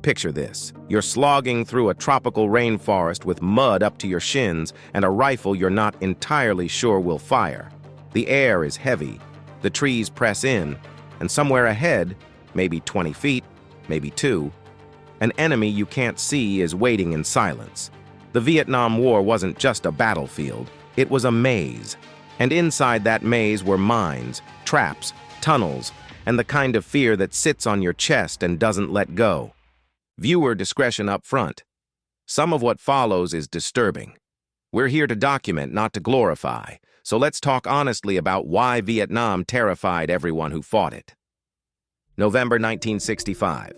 Picture this. You're slogging through a tropical rainforest with mud up to your shins and a rifle you're not entirely sure will fire. The air is heavy, the trees press in, and somewhere ahead, maybe 20 feet, maybe 2, an enemy you can't see is waiting in silence. The Vietnam War wasn't just a battlefield, it was a maze. And inside that maze were mines, traps, tunnels, and the kind of fear that sits on your chest and doesn't let go. Viewer discretion up front. Some of what follows is disturbing. We're here to document, not to glorify, so let's talk honestly about why Vietnam terrified everyone who fought it. November 1965.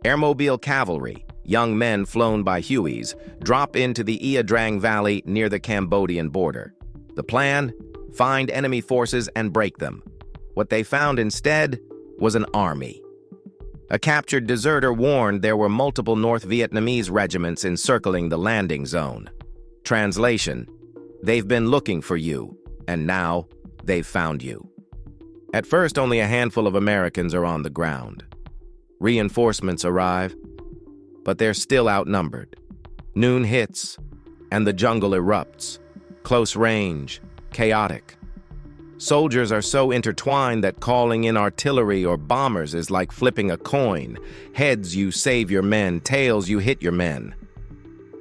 Airmobile cavalry, young men flown by Hueys, drop into the Ia Drang Valley near the Cambodian border. The plan? Find enemy forces and break them. What they found instead was an army. A captured deserter warned there were multiple North Vietnamese regiments encircling the landing zone. Translation: they've been looking for you, and now they've found you. At first, only a handful of Americans are on the ground. Reinforcements arrive, but they're still outnumbered. Noon hits, and the jungle erupts. Close range, chaotic. Soldiers are so intertwined that calling in artillery or bombers is like flipping a coin. Heads, you save your men. Tails, you hit your men.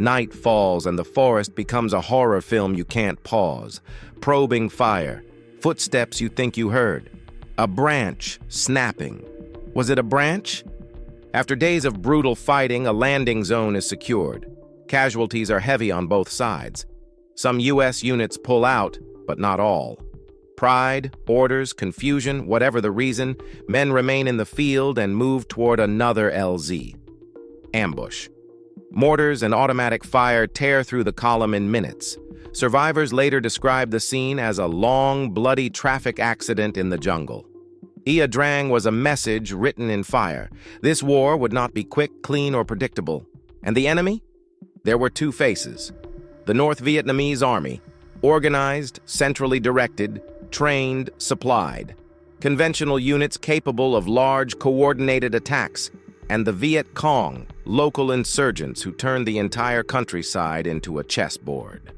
Night falls and the forest becomes a horror film you can't pause. Probing fire. Footsteps you think you heard. A branch snapping. Was it a branch? After days of brutal fighting, a landing zone is secured. Casualties are heavy on both sides. Some U.S. units pull out, but not all. Pride, orders, confusion, whatever the reason, men remain in the field and move toward another LZ. Ambush. Mortars and automatic fire tear through the column in minutes. Survivors later describe the scene as a long, bloody traffic accident in the jungle. Ia Drang was a message written in fire. This war would not be quick, clean, or predictable. And the enemy? There were two faces. The North Vietnamese Army, organized, centrally directed, trained, supplied. Conventional units capable of large, coordinated attacks. And the Viet Cong, local insurgents who turned the entire countryside into a chessboard.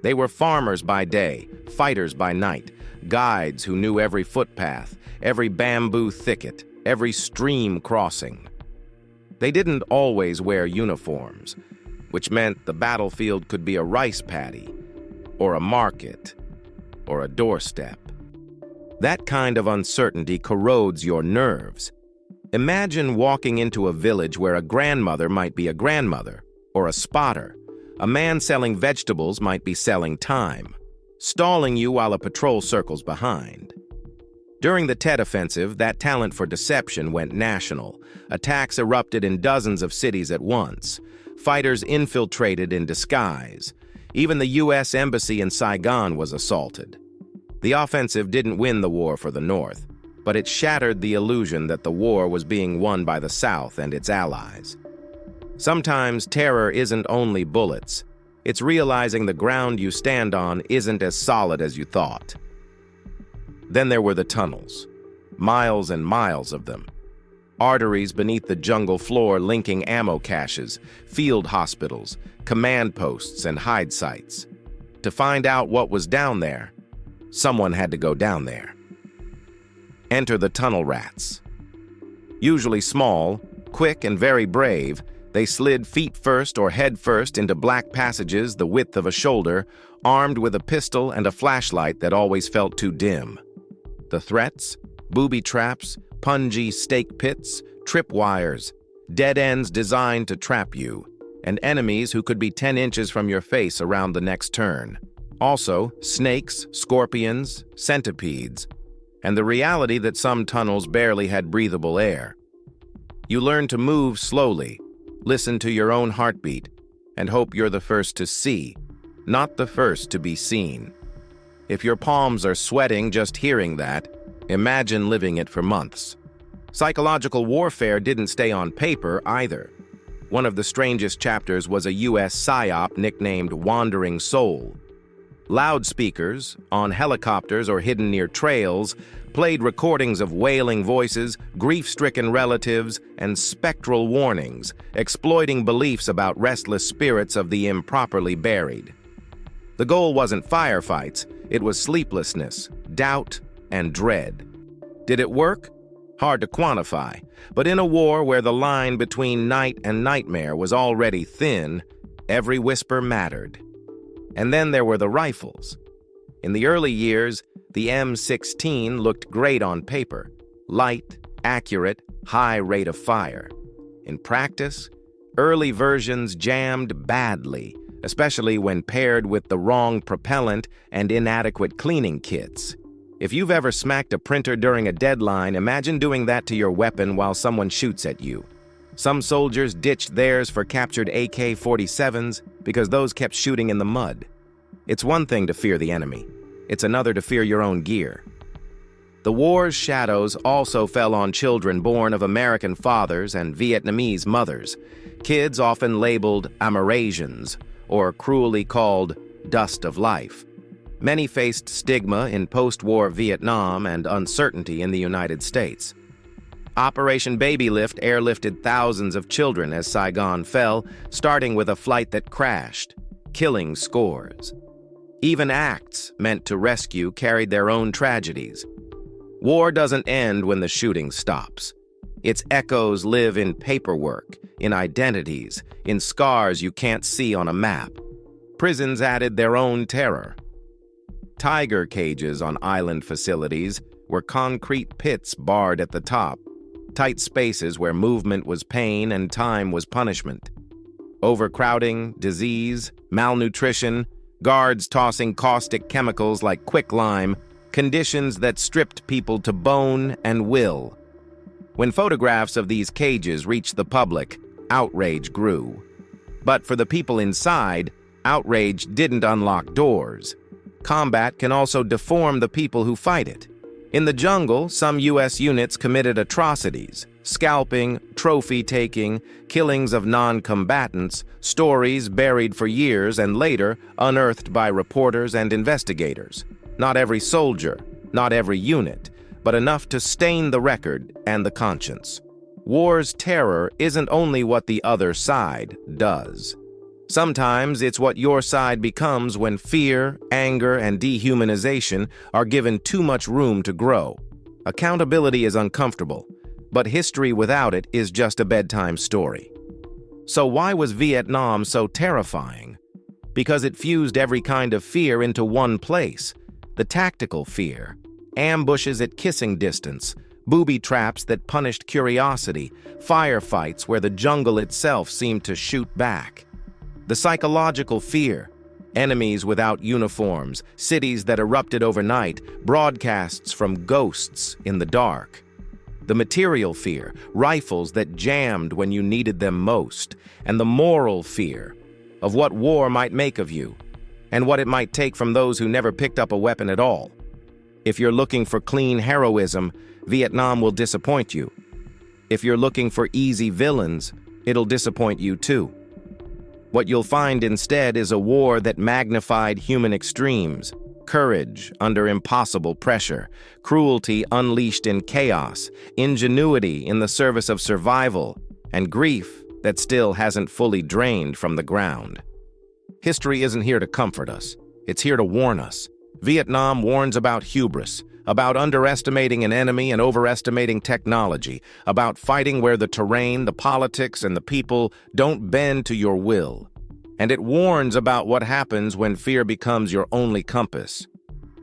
They were farmers by day, fighters by night, guides who knew every footpath, every bamboo thicket, every stream crossing. They didn't always wear uniforms, which meant the battlefield could be a rice paddy, or a market, or a doorstep. That kind of uncertainty corrodes your nerves. Imagine walking into a village where a grandmother might be a grandmother, or a spotter. A man selling vegetables might be selling time, stalling you while a patrol circles behind. During the Tet Offensive, that talent for deception went national. Attacks erupted in dozens of cities at once. Fighters infiltrated in disguise. Even the U.S. Embassy in Saigon was assaulted. The offensive didn't win the war for the North, but it shattered the illusion that the war was being won by the South and its allies. Sometimes terror isn't only bullets. It's realizing the ground you stand on isn't as solid as you thought. Then there were the tunnels. Miles and miles of them. Arteries beneath the jungle floor linking ammo caches, field hospitals, command posts, and hide sites. To find out what was down there, someone had to go down there. Enter the tunnel rats. Usually small, quick, and very brave, they slid feet first or head first into black passages the width of a shoulder, armed with a pistol and a flashlight that always felt too dim. The threats? Booby traps, punji stake pits, tripwires, dead ends designed to trap you, and enemies who could be 10 inches from your face around the next turn. Also, snakes, scorpions, centipedes, and the reality that some tunnels barely had breathable air. You learn to move slowly, listen to your own heartbeat, and hope you're the first to see, not the first to be seen. If your palms are sweating just hearing that, imagine living it for months. Psychological warfare didn't stay on paper either. One of the strangest chapters was a U.S. psyop nicknamed Wandering Soul. Loudspeakers, on helicopters or hidden near trails, played recordings of wailing voices, grief-stricken relatives, and spectral warnings, exploiting beliefs about restless spirits of the improperly buried. The goal wasn't firefights, it was sleeplessness, doubt, and dread. Did it work? Hard to quantify, but in a war where the line between night and nightmare was already thin, every whisper mattered. And then there were the rifles. In the early years, the M16 looked great on paper. Light, accurate, high rate of fire. In practice, early versions jammed badly, especially when paired with the wrong propellant and inadequate cleaning kits. If you've ever smacked a printer during a deadline, imagine doing that to your weapon while someone shoots at you. Some soldiers ditched theirs for captured AK-47s because those kept shooting in the mud. It's one thing to fear the enemy. It's another to fear your own gear. The war's shadows also fell on children born of American fathers and Vietnamese mothers, kids often labeled Amerasians, or cruelly called dust of life. Many faced stigma in post-war Vietnam and uncertainty in the United States. Operation Baby Lift airlifted thousands of children as Saigon fell, starting with a flight that crashed, killing scores. Even acts meant to rescue carried their own tragedies. War doesn't end when the shooting stops. Its echoes live in paperwork, in identities, in scars you can't see on a map. Prisons added their own terror. Tiger cages on island facilities were concrete pits barred at the top, tight spaces where movement was pain and time was punishment. Overcrowding, disease, malnutrition, guards tossing caustic chemicals like quicklime, conditions that stripped people to bone and will. When photographs of these cages reached the public, outrage grew. But for the people inside, outrage didn't unlock doors. Combat can also deform the people who fight it. In the jungle, some U.S. units committed atrocities, scalping, trophy-taking, killings of non-combatants, stories buried for years and later unearthed by reporters and investigators. Not every soldier, not every unit, but enough to stain the record and the conscience. War's terror isn't only what the other side does. Sometimes it's what your side becomes when fear, anger, and dehumanization are given too much room to grow. Accountability is uncomfortable, but history without it is just a bedtime story. So why was Vietnam so terrifying? Because it fused every kind of fear into one place. The tactical fear, ambushes at kissing distance, booby traps that punished curiosity, firefights where the jungle itself seemed to shoot back. The psychological fear, enemies without uniforms, cities that erupted overnight, broadcasts from ghosts in the dark. The material fear, rifles that jammed when you needed them most, and the moral fear of what war might make of you, and what it might take from those who never picked up a weapon at all. If you're looking for clean heroism, Vietnam will disappoint you. If you're looking for easy villains, it'll disappoint you too. What you'll find instead is a war that magnified human extremes, courage under impossible pressure, cruelty unleashed in chaos, ingenuity in the service of survival, and grief that still hasn't fully drained from the ground. History isn't here to comfort us. It's here to warn us. Vietnam warns about hubris, about underestimating an enemy and overestimating technology, about fighting where the terrain, the politics, and the people don't bend to your will. And it warns about what happens when fear becomes your only compass.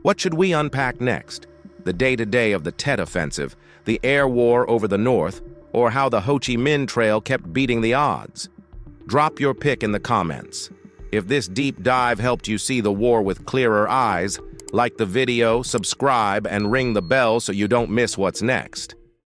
What should we unpack next? The day-to-day of the Tet Offensive, the air war over the north, or how the Ho Chi Minh Trail kept beating the odds? Drop your pick in the comments. If this deep dive helped you see the war with clearer eyes, like the video, subscribe, and ring the bell so you don't miss what's next.